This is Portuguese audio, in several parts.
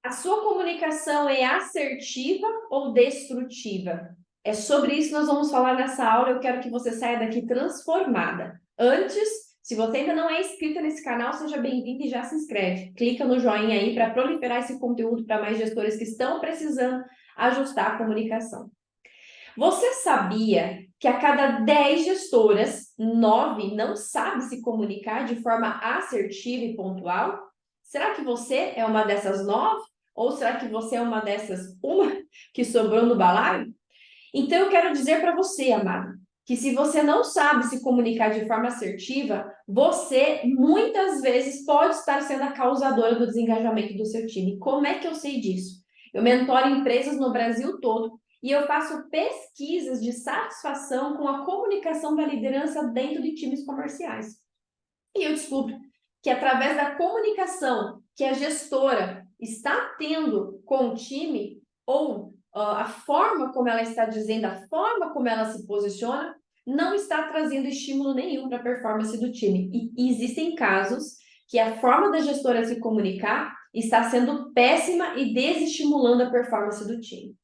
A sua comunicação é assertiva ou destrutiva? É sobre isso que nós vamos falar nessa aula. Eu quero que você saia daqui transformada. Antes, se você ainda não é inscrita nesse canal, seja bem-vindo e já se inscreve. Clica no joinha aí para proliferar esse conteúdo para mais gestores que estão precisando ajustar a comunicação. Você sabia que a cada 10 gestoras, 9 não sabe se comunicar de forma assertiva e pontual? Será que você é uma dessas 9? Ou será que você é uma dessas uma que sobrou no balaio? Então eu quero dizer para você, amado, que se você não sabe se comunicar de forma assertiva, você muitas vezes pode estar sendo a causadora do desengajamento do seu time. Como é que eu sei disso? Eu mentoro empresas no Brasil todo e eu faço pesquisas de satisfação com a comunicação da liderança dentro de times comerciais. E eu descubro que através da comunicação que a gestora está tendo com o time, ou a forma como ela está dizendo, a forma como ela se posiciona, não está trazendo estímulo nenhum para a performance do time. E existem casos que a forma da gestora se comunicar está sendo péssima e desestimulando a performance do time.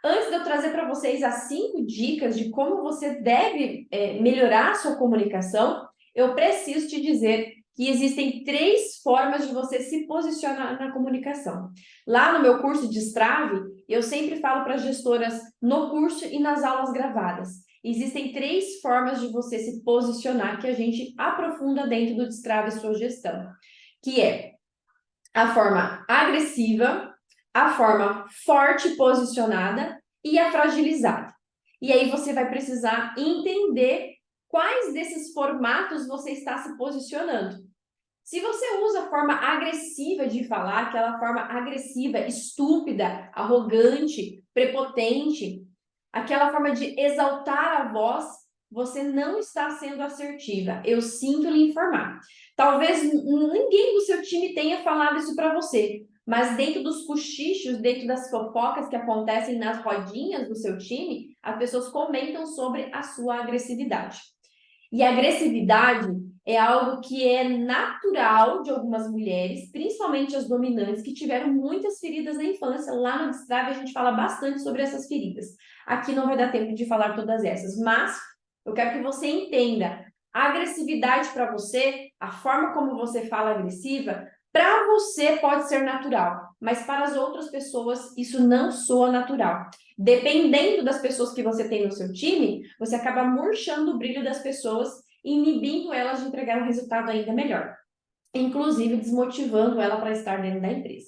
Antes de eu trazer para vocês as 5 dicas de como você deve melhorar a sua comunicação, eu preciso te dizer que existem 3 formas de você se posicionar na comunicação. Lá no meu curso de Destrave, eu sempre falo para as gestoras no curso e nas aulas gravadas. Existem 3 formas de você se posicionar que a gente aprofunda dentro do Destrave Sua Gestão, que é a forma agressiva, a forma forte posicionada e a fragilizada. E aí você vai precisar entender quais desses formatos você está se posicionando. Se você usa a forma agressiva de falar, aquela forma agressiva, estúpida, arrogante, prepotente, aquela forma de exaltar a voz, você não está sendo assertiva. Eu sinto lhe informar. Talvez ninguém do seu time tenha falado isso para você, mas dentro dos cochichos, dentro das fofocas que acontecem nas rodinhas do seu time, as pessoas comentam sobre a sua agressividade. E a agressividade é algo que é natural de algumas mulheres, principalmente as dominantes, que tiveram muitas feridas na infância. Lá no Destrave a gente fala bastante sobre essas feridas. Aqui não vai dar tempo de falar todas essas, mas eu quero que você entenda. A agressividade para você, a forma como você fala agressiva, para você pode ser natural, mas para as outras pessoas isso não soa natural. Dependendo das pessoas que você tem no seu time, você acaba murchando o brilho das pessoas, inibindo elas de entregar um resultado ainda melhor, inclusive desmotivando ela para estar dentro da empresa.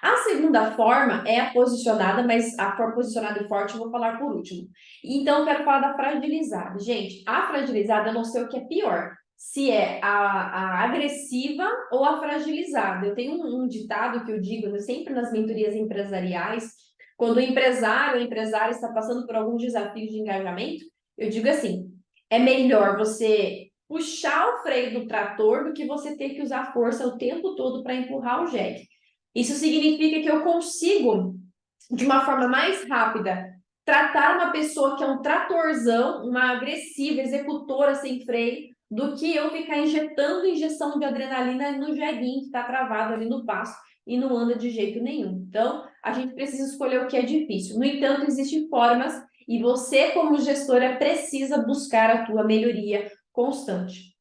A segunda forma é a posicionada, mas a posicionada e forte eu vou falar por último. Então, eu quero falar da fragilizada. Gente, a fragilizada eu não sei o que é pior, se é a agressiva ou a fragilizada. Eu tenho um ditado que eu digo sempre nas mentorias empresariais, quando o empresário ou a empresária está passando por algum desafio de engajamento, eu digo assim, é melhor você puxar o freio do trator do que você ter que usar força o tempo todo para empurrar o jegue. Isso significa que eu consigo, de uma forma mais rápida, tratar uma pessoa que é um tratorzão, uma agressiva, executora sem freio, do que eu ficar injetando injeção de adrenalina no jeguinho que está travado ali no passo e não anda de jeito nenhum. Então, a gente precisa escolher o que é difícil. No entanto, existem formas e você, como gestora, precisa buscar a tua melhoria constante.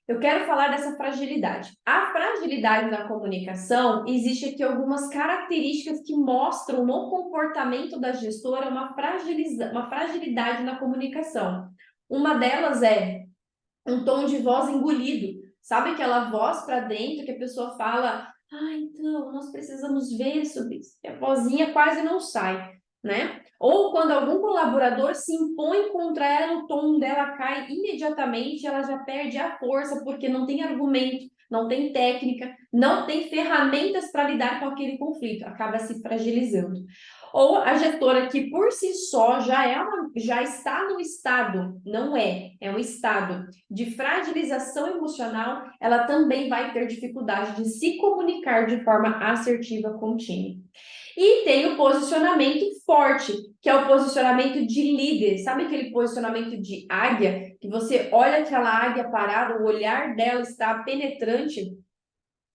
Eu quero falar dessa fragilidade. A fragilidade na comunicação, existe aqui algumas características que mostram no comportamento da gestora uma fragilidade na comunicação. Uma delas é um tom de voz engolido. Sabe aquela voz para dentro que a pessoa fala, então, nós precisamos ver sobre isso. E a vozinha quase não sai, né? Ou quando algum colaborador se impõe contra ela, o tom dela cai imediatamente, ela já perde a força porque não tem argumento, não tem técnica, não tem ferramentas para lidar com aquele conflito, acaba se fragilizando. Ou a gestora que por si só já está no estado, não é um estado de fragilização emocional, ela também vai ter dificuldade de se comunicar de forma assertiva com o time. E tem o posicionamento forte, que é o posicionamento de líder. Sabe aquele posicionamento de águia? Que você olha aquela águia parada, o olhar dela está penetrante.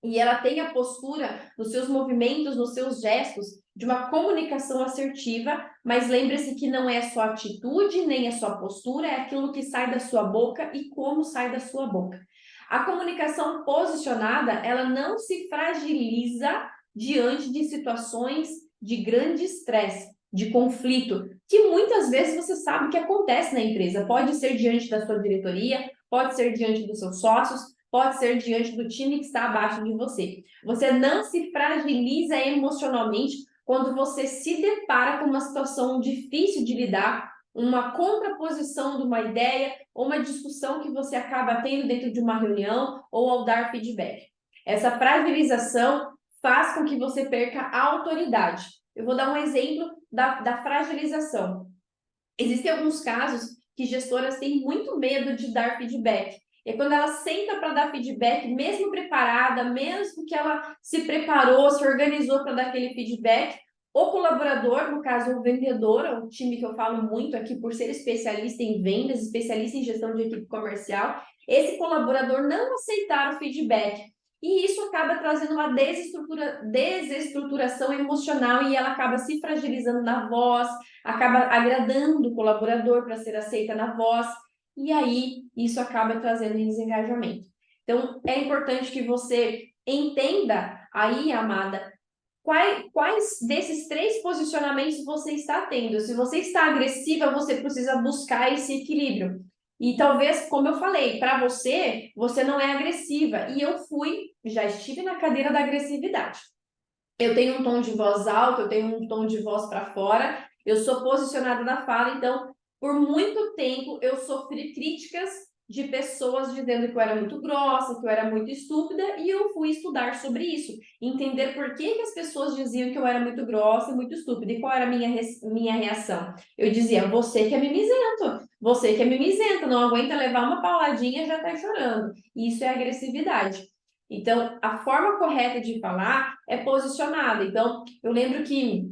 e ela tem a postura nos seus movimentos, nos seus gestos, de uma comunicação assertiva, mas lembre-se que não é só atitude, nem é só postura, é aquilo que sai da sua boca e como sai da sua boca. A comunicação posicionada, ela não se fragiliza diante de situações de grande estresse, de conflito, que muitas vezes você sabe que acontece na empresa. Pode ser diante da sua diretoria, pode ser diante dos seus sócios, pode ser diante do time que está abaixo de você. Você não se fragiliza emocionalmente quando você se depara com uma situação difícil de lidar, uma contraposição de uma ideia ou uma discussão que você acaba tendo dentro de uma reunião ou ao dar feedback. Essa fragilização faz com que você perca a autoridade. Eu vou dar um exemplo da fragilização. Existem alguns casos que gestoras têm muito medo de dar feedback. E quando ela senta para dar feedback, mesmo preparada, mesmo que ela se preparou, se organizou para dar aquele feedback, o colaborador, no caso o vendedor, o time que eu falo muito aqui por ser especialista em vendas, especialista em gestão de equipe comercial, esse colaborador não aceitar o feedback. E isso acaba trazendo uma desestruturação emocional e ela acaba se fragilizando na voz, acaba agradando o colaborador para ser aceita na voz, e aí isso acaba trazendo desengajamento. Então, é importante que você entenda aí, amada, quais desses 3 posicionamentos você está tendo. Se você está agressiva, você precisa buscar esse equilíbrio. E talvez, como eu falei, para você, você não é agressiva. E eu já estive na cadeira da agressividade. Eu tenho um tom de voz alto, eu tenho um tom de voz para fora, eu sou posicionada na fala, então, por muito tempo, eu sofri críticas de pessoas dizendo que eu era muito grossa, que eu era muito estúpida, e eu fui estudar sobre isso, entender por que as pessoas diziam que eu era muito grossa e muito estúpida, e qual era a minha reação. Eu dizia, você que é mimizento, não aguenta levar uma pauladinha e já tá chorando. Isso é agressividade. Então, a forma correta de falar é posicionada. Então, eu lembro que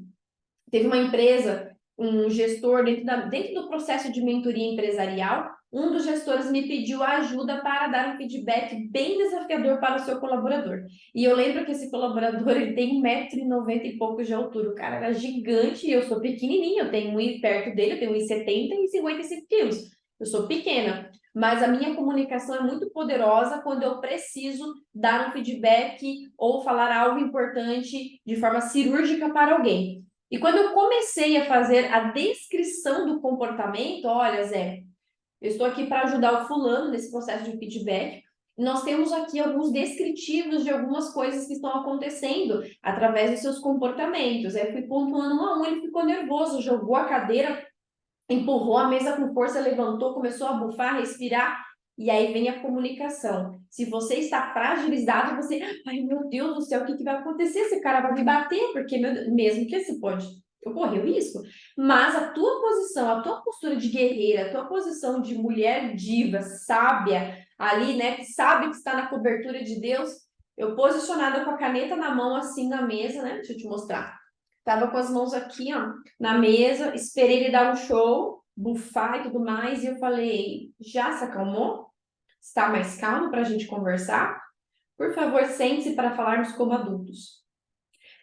teve uma empresa, um gestor, dentro do processo de mentoria empresarial, um dos gestores me pediu ajuda para dar um feedback bem desafiador para o seu colaborador. E eu lembro que esse colaborador, ele tem 1,90 m e pouco de altura. O cara era gigante e eu sou pequenininha. Eu tenho perto dele, eu tenho 1,70 m e 55 quilos. Eu sou pequena. Mas a minha comunicação é muito poderosa quando eu preciso dar um feedback ou falar algo importante de forma cirúrgica para alguém. E quando eu comecei a fazer a descrição do comportamento, olha, Zé, eu estou aqui para ajudar o fulano nesse processo de feedback. Nós temos aqui alguns descritivos de algumas coisas que estão acontecendo através dos seus comportamentos. Aí eu fui pontuando um a um, ele ficou nervoso, jogou a cadeira, empurrou a mesa com força, levantou, começou a bufar, respirar, e aí vem a comunicação. Se você está fragilizado, você, ai meu Deus do céu, o que vai acontecer? Esse cara vai me bater, porque mesmo que você pode ocorrer o risco, mas a tua posição, a tua postura de guerreira, a tua posição de mulher diva, sábia, ali, né, que sabe que está na cobertura de Deus, eu posicionada com a caneta na mão, assim, na mesa, né, deixa eu te mostrar. Tava com as mãos aqui, ó, na mesa, esperei ele dar um show, bufar e tudo mais, e eu falei, já se acalmou? Está mais calmo para a gente conversar? Por favor, sente-se para falarmos como adultos.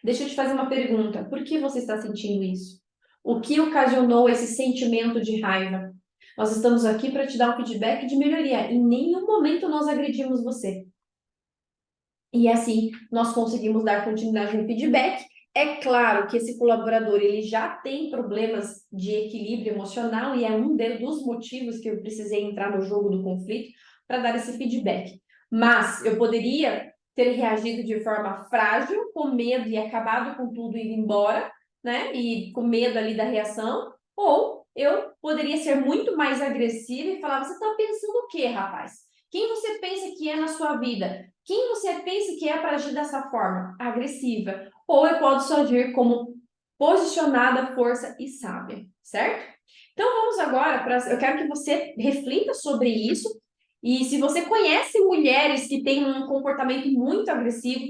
Deixa eu te fazer uma pergunta, por que você está sentindo isso? O que ocasionou esse sentimento de raiva? Nós estamos aqui para te dar um feedback de melhoria, em nenhum momento nós agredimos você. E assim, nós conseguimos dar continuidade no feedback. É claro que esse colaborador ele já tem problemas de equilíbrio emocional e é um dos motivos que eu precisei entrar no jogo do conflito para dar esse feedback. Mas eu poderia ter reagido de forma frágil, com medo e acabado com tudo e ir embora, né? E com medo ali da reação, ou eu poderia ser muito mais agressiva e falar: você está pensando o quê, rapaz? Quem você pensa que é na sua vida? Quem você pensa que é para agir dessa forma? Agressiva. Ou eu posso agir como posicionada, força e sábia, certo? Então vamos agora para. Eu quero que você reflita sobre isso. E se você conhece mulheres que têm um comportamento muito agressivo,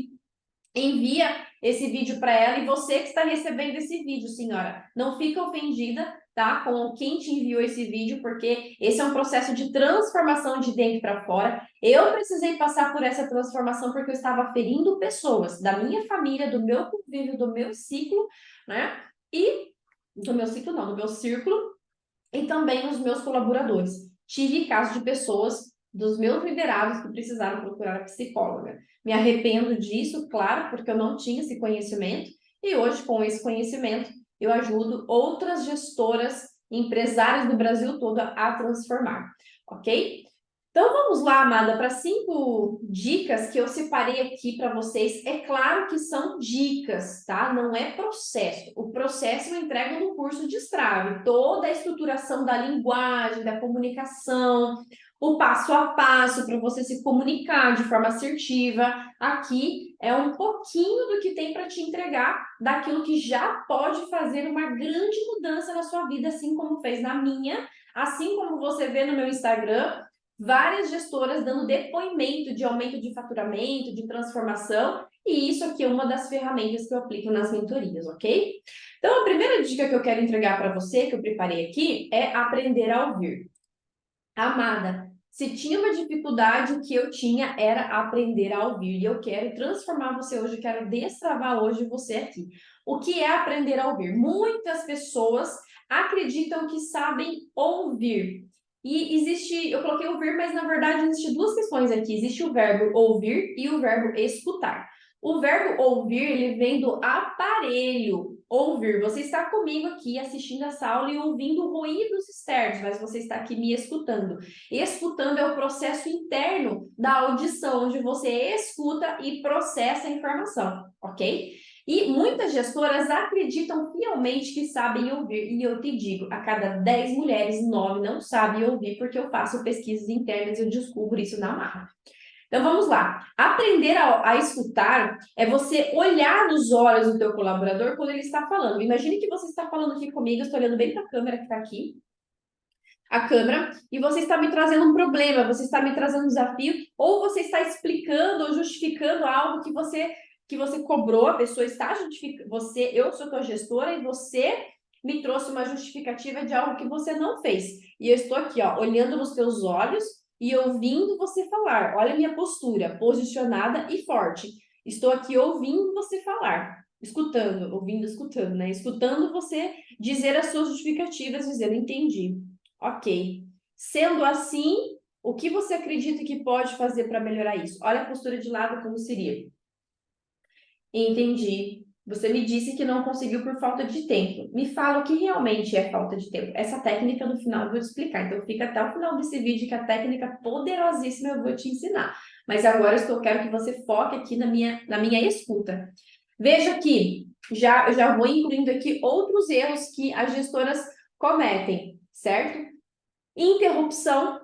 envia esse vídeo para ela. E você que está recebendo esse vídeo, senhora, não fica ofendida. tá? Com quem te enviou esse vídeo, porque esse é um processo de transformação de dentro para fora. Eu precisei passar por essa transformação porque eu estava ferindo pessoas da minha família, do meu convívio, do meu ciclo, né? E do meu ciclo não, do meu círculo e também os meus colaboradores. Tive casos de pessoas dos meus liderados que precisaram procurar a psicóloga. Me arrependo disso, claro, porque eu não tinha esse conhecimento e hoje com esse conhecimento eu ajudo outras gestoras, empresárias do Brasil todo a transformar, ok? Então vamos lá, amada, para 5 dicas que eu separei aqui para vocês. É claro que são dicas, tá? Não é processo. O processo eu entrego no curso de Strave. Toda a estruturação da linguagem, da comunicação, o passo a passo para você se comunicar de forma assertiva. Aqui é um pouquinho do que tem para te entregar, daquilo que já pode fazer uma grande mudança na sua vida, assim como fez na minha, assim como você vê no meu Instagram. Várias gestoras dando depoimento de aumento de faturamento, de transformação, e isso aqui é uma das ferramentas que eu aplico nas mentorias, ok? Então, a primeira dica que eu quero entregar para você, que eu preparei aqui, é aprender a ouvir. Amada, se tinha uma dificuldade que eu tinha, era aprender a ouvir, e eu quero transformar você hoje, eu quero destravar hoje você aqui. O que é aprender a ouvir? Muitas pessoas acreditam que sabem ouvir, e existe, eu coloquei ouvir, mas na verdade existe 2 questões aqui. Existe o verbo ouvir e o verbo escutar. O verbo ouvir, ele vem do aparelho ouvir. Você está comigo aqui assistindo essa aula e ouvindo ruídos externos, mas você está aqui me escutando. Escutando é o processo interno da audição, onde você escuta e processa a informação, ok? E muitas gestoras acreditam fielmente que sabem ouvir, e eu te digo, a cada 10 mulheres, 9 não sabem ouvir, porque eu faço pesquisas internas e eu descubro isso na marra. Então vamos lá. Aprender a escutar é você olhar nos olhos do teu colaborador quando ele está falando. Imagine que você está falando aqui comigo, eu estou olhando bem para a câmera que está aqui, a câmera, e você está me trazendo um problema, você está me trazendo um desafio, ou você está explicando ou justificando algo que você cobrou, a pessoa está justificando, eu sou tua gestora e você me trouxe uma justificativa de algo que você não fez. E eu estou aqui, ó, olhando nos teus olhos e ouvindo você falar. Olha a minha postura, posicionada e forte. Estou aqui ouvindo você falar, escutando, ouvindo, escutando, né? Escutando você dizer as suas justificativas, dizendo, entendi. Ok. Sendo assim, o que você acredita que pode fazer para melhorar isso? Olha a postura de lado como seria. Entendi. Você me disse que não conseguiu por falta de tempo. Me fala o que realmente é falta de tempo. Essa técnica no final eu vou te explicar. Então fica até o final desse vídeo que a técnica poderosíssima eu vou te ensinar. Mas agora eu quero que você foque aqui na minha escuta. Veja que eu já vou incluindo aqui outros erros que as gestoras cometem, certo? Interrupção,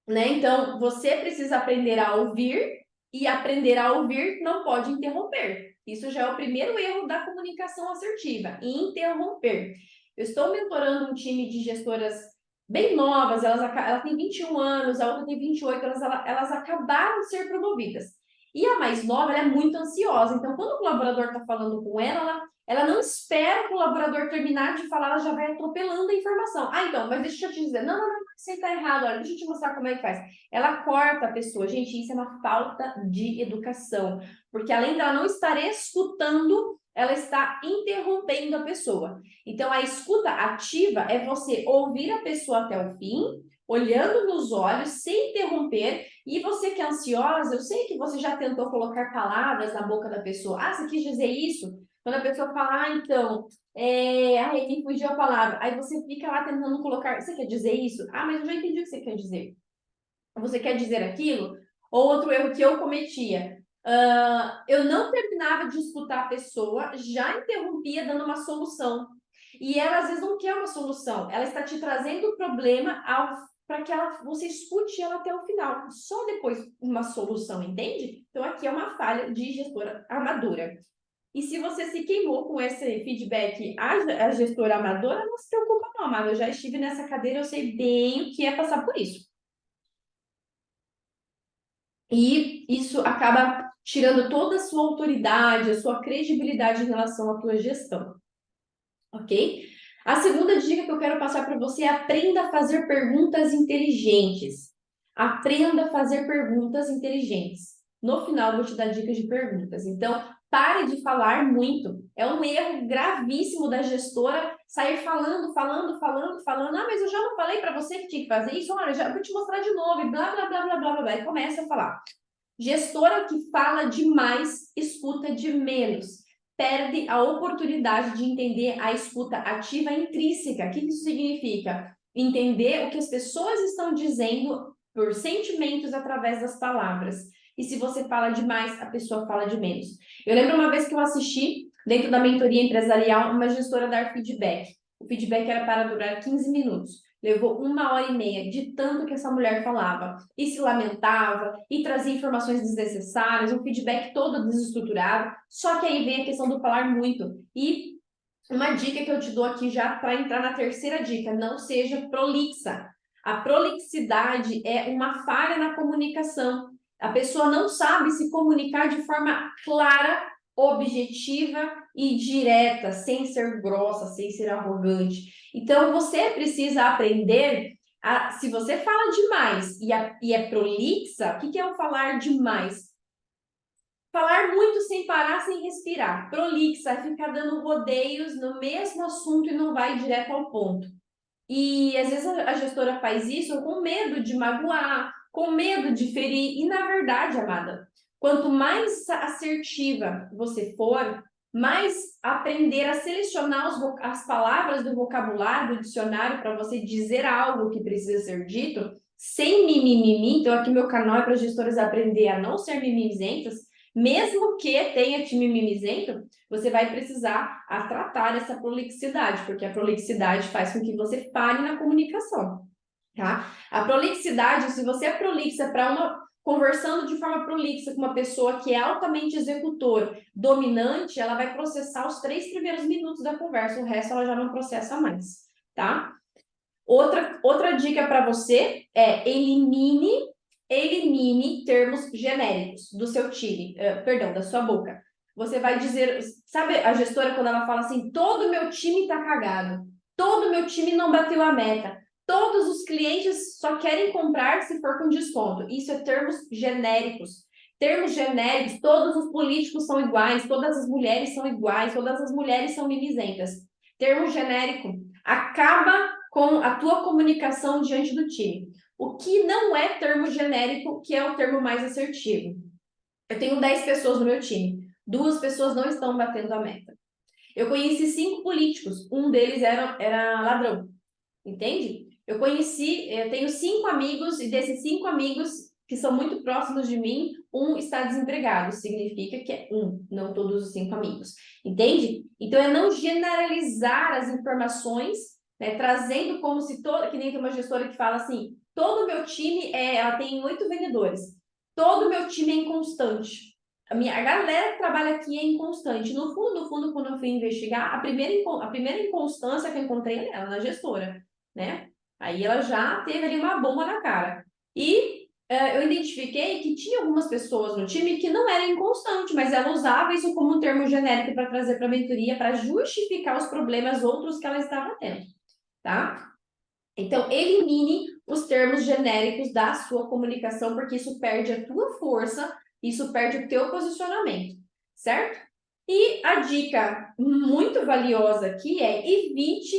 né? Então, você precisa aprender a ouvir e aprender a ouvir não pode interromper. Isso já é o primeiro erro da comunicação assertiva, interromper. Eu estou mentorando um time de gestoras bem novas, ela tem 21 anos, a outra tem 28, elas acabaram de ser promovidas. E a mais nova, ela é muito ansiosa. Então, quando o colaborador está falando com ela não espera o colaborador terminar de falar, ela já vai atropelando a informação. Ah, então, mas deixa eu te dizer, não, você está errado, olha, deixa eu te mostrar como é que faz. Ela corta a pessoa. Gente, isso é uma falta de educação, porque além dela não estar escutando, ela está interrompendo a pessoa. Então, a escuta ativa é você ouvir a pessoa até o fim, olhando nos olhos, sem interromper, e você que é ansiosa, eu sei que você já tentou colocar palavras na boca da pessoa. Ah, você quis dizer isso? Quando a pessoa fala, então, ai, me fugiu a palavra. Aí você fica lá tentando colocar, você quer dizer isso? Ah, mas eu já entendi o que você quer dizer. Você quer dizer aquilo? Ou outro erro que eu cometia. Eu não terminava de escutar a pessoa, já interrompia dando uma solução. E ela às vezes não quer uma solução, ela está te trazendo o problema para que você escute ela até o final, só depois uma solução, entende? Então aqui é uma falha de gestora amadora. E se você se queimou com esse feedback a gestora amadora, não se preocupa não, amada. Eu já estive nessa cadeira, eu sei bem o que é passar por isso. E isso acaba tirando toda a sua autoridade, a sua credibilidade em relação à tua gestão. Ok? A segunda dica que eu quero passar para você é aprenda a fazer perguntas inteligentes. Aprenda a fazer perguntas inteligentes. No final, eu vou te dar dicas de perguntas. Então, pare de falar muito. É um erro gravíssimo da gestora sair falando. Ah, mas eu já não falei para você que tinha que fazer isso? Olha, já vou te mostrar de novo. E blá, blá, blá, blá, blá, blá. E começa a falar. Gestora que fala demais, escuta de menos. Perde a oportunidade de entender a escuta ativa intrínseca. O que isso significa? Entender o que as pessoas estão dizendo por sentimentos através das palavras. E se você fala demais, a pessoa fala de menos. Eu lembro uma vez que eu assisti, dentro da mentoria empresarial, uma gestora dar feedback. O feedback era para durar 15 minutos. Levou 1h30 de tanto que essa mulher falava. E se lamentava, e trazia informações desnecessárias, um feedback todo desestruturado. Só que aí vem a questão do falar muito. E uma dica que eu te dou aqui já para entrar na terceira dica: não seja prolixa. A prolixidade é uma falha na comunicação. A pessoa não sabe se comunicar de forma clara, objetiva e direta, sem ser grossa, sem ser arrogante. Então, você precisa aprender se você fala demais e é prolixa, o que é o falar demais? Falar muito sem parar, sem respirar. Prolixa, é ficar dando rodeios no mesmo assunto e não vai direto ao ponto. E às vezes a gestora faz isso com medo de magoar, com medo de ferir. E na verdade, amada, quanto mais assertiva você for, mais aprender a selecionar as palavras do vocabulário, do dicionário, para você dizer algo que precisa ser dito, sem mimimi. Então, aqui meu canal é para gestoras aprender a não ser mimizentas, mesmo que tenha time mimizento, você vai precisar tratar essa prolixidade, porque a prolixidade faz com que você fale na comunicação, tá? A prolixidade, se você é prolixa conversando de forma prolixa com uma pessoa que é altamente executor, dominante, ela vai processar os 3 primeiros minutos da conversa, o resto ela já não processa mais, tá? Outra dica para você é elimine termos genéricos do seu time, perdão, da sua boca. Você vai dizer, sabe a gestora quando ela fala assim, todo meu time tá cagado, todo meu time não bateu a meta, todos os clientes só querem comprar se for com desconto. Isso é termos genéricos. Termos genéricos, todos os políticos são iguais, todas as mulheres são iguais, todas as mulheres são mimizentas. Termo genérico acaba com a tua comunicação diante do time. O que não é termo genérico, que é o termo mais assertivo. Eu tenho 10 pessoas no meu time. 2 pessoas não estão batendo a meta. Eu conheci 5 políticos. Um deles era ladrão. Entende? Eu tenho 5 amigos, e desses 5 amigos que são muito próximos de mim, um está desempregado. Significa que é um, não todos os 5 amigos. Entende? Então, é não generalizar as informações, né, trazendo como se que nem tem uma gestora que fala assim, todo o meu time ela tem 8 vendedores. Todo o meu time é inconstante. A galera que trabalha aqui é inconstante. No fundo, quando eu fui investigar, a primeira inconstância que eu encontrei é ela, na gestora, né? Aí ela já teve ali uma bomba na cara. E eu identifiquei que tinha algumas pessoas no time que não eram inconstantes, mas ela usava isso como um termo genérico para trazer para a mentoria, para justificar os problemas outros que ela estava tendo, tá? Então, elimine os termos genéricos da sua comunicação, porque isso perde a tua força, isso perde o teu posicionamento, certo? E a dica muito valiosa aqui é evite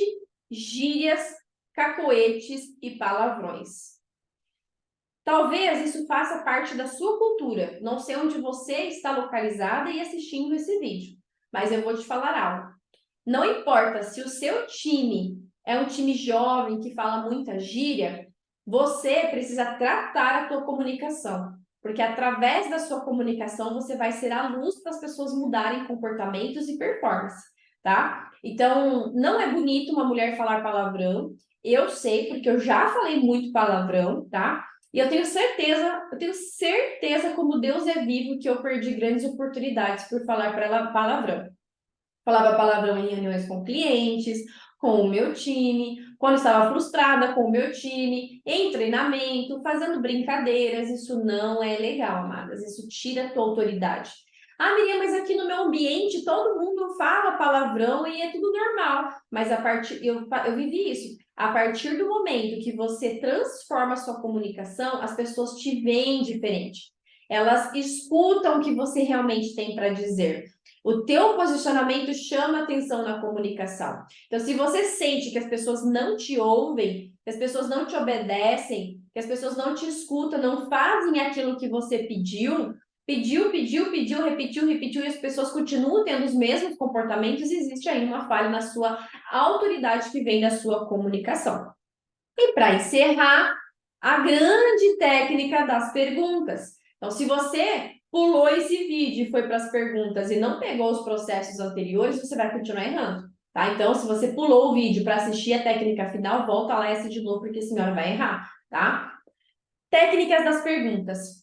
gírias, cacoetes e palavrões. Talvez isso faça parte da sua cultura. Não sei onde você está localizada e assistindo esse vídeo, mas eu vou te falar algo. Não importa se o seu time é um time jovem que fala muita gíria, você precisa tratar a tua comunicação, porque através da sua comunicação você vai ser a luz para as pessoas mudarem comportamentos e performance, tá? Então, não é bonito uma mulher falar palavrão. Eu sei, porque eu já falei muito palavrão, tá? E eu tenho certeza como Deus é vivo que eu perdi grandes oportunidades por falar para ela palavrão. Falava palavrão em reuniões com clientes, com o meu time, quando estava frustrada com o meu time, em treinamento, fazendo brincadeiras. Isso não é legal, amadas. Isso tira a tua autoridade. Ah, Miriam, mas aqui no meu ambiente todo mundo fala palavrão e é tudo normal. Mas eu vivi isso. A partir do momento que você transforma a sua comunicação, as pessoas te veem diferente. Elas escutam o que você realmente tem para dizer. O teu posicionamento chama atenção na comunicação. Então, se você sente que as pessoas não te ouvem, que as pessoas não te obedecem, que as pessoas não te escutam, não fazem aquilo que você pediu, repetiu, e as pessoas continuam tendo os mesmos comportamentos, existe aí uma falha na sua autoridade que vem da sua comunicação. E para encerrar, a grande técnica das perguntas. Então, se você pulou esse vídeo e foi para as perguntas e não pegou os processos anteriores, você vai continuar errando, tá? Então, se você pulou o vídeo para assistir a técnica final, volta lá e assiste de novo, porque a senhora vai errar, tá? Técnicas das perguntas.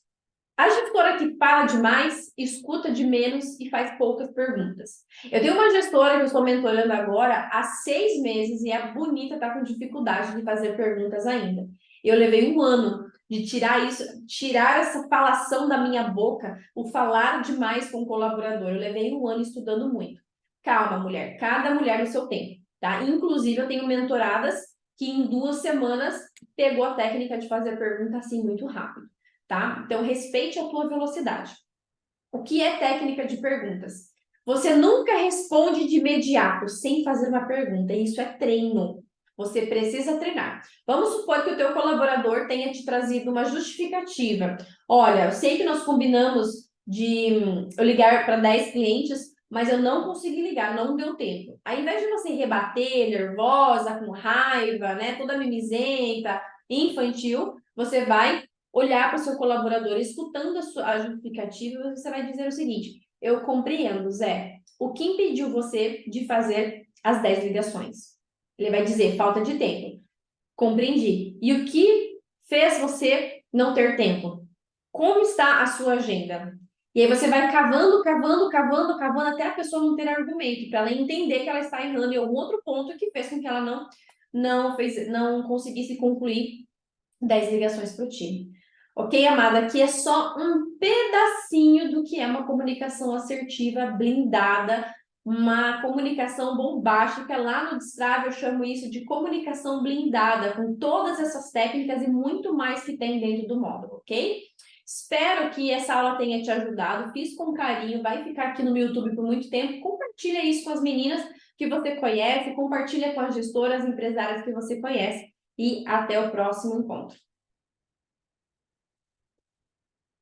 A gestora que fala demais, escuta de menos e faz poucas perguntas. Eu tenho uma gestora que eu estou mentorando agora há 6 meses e é bonita, está com dificuldade de fazer perguntas ainda. Eu levei um ano de tirar isso, tirar essa falação da minha boca, o falar demais com o colaborador. Eu levei um ano estudando muito. Calma, mulher, cada mulher no seu tempo, tá? Inclusive, eu tenho mentoradas que em 2 semanas pegou a técnica de fazer pergunta assim muito rápido. Tá? Então, respeite a tua velocidade. O que é técnica de perguntas? Você nunca responde de imediato, sem fazer uma pergunta. Isso é treino. Você precisa treinar. Vamos supor que o teu colaborador tenha te trazido uma justificativa. Olha, eu sei que nós combinamos de eu ligar para 10 clientes, mas eu não consegui ligar, não deu tempo. Ao invés de você rebater, nervosa, com raiva, né, toda mimizenta, infantil, você vai olhar para o seu colaborador, escutando a justificativa, você vai dizer o seguinte: eu compreendo, Zé, o que impediu você de fazer as 10 ligações? Ele vai dizer, falta de tempo. Compreendi. E o que fez você não ter tempo? Como está a sua agenda? E aí você vai cavando, até a pessoa não ter argumento, para ela entender que ela está errando em algum outro ponto que fez com que ela não conseguisse concluir 10 ligações para o time. Ok, amada? Aqui é só um pedacinho do que é uma comunicação assertiva, blindada, uma comunicação bombástica. Lá no Destrave eu chamo isso de comunicação blindada, com todas essas técnicas e muito mais que tem dentro do módulo, ok? Espero que essa aula tenha te ajudado. Fiz com carinho, vai ficar aqui no meu YouTube por muito tempo. Compartilha isso com as meninas que você conhece, compartilha com as gestoras, empresárias que você conhece. E até o próximo encontro.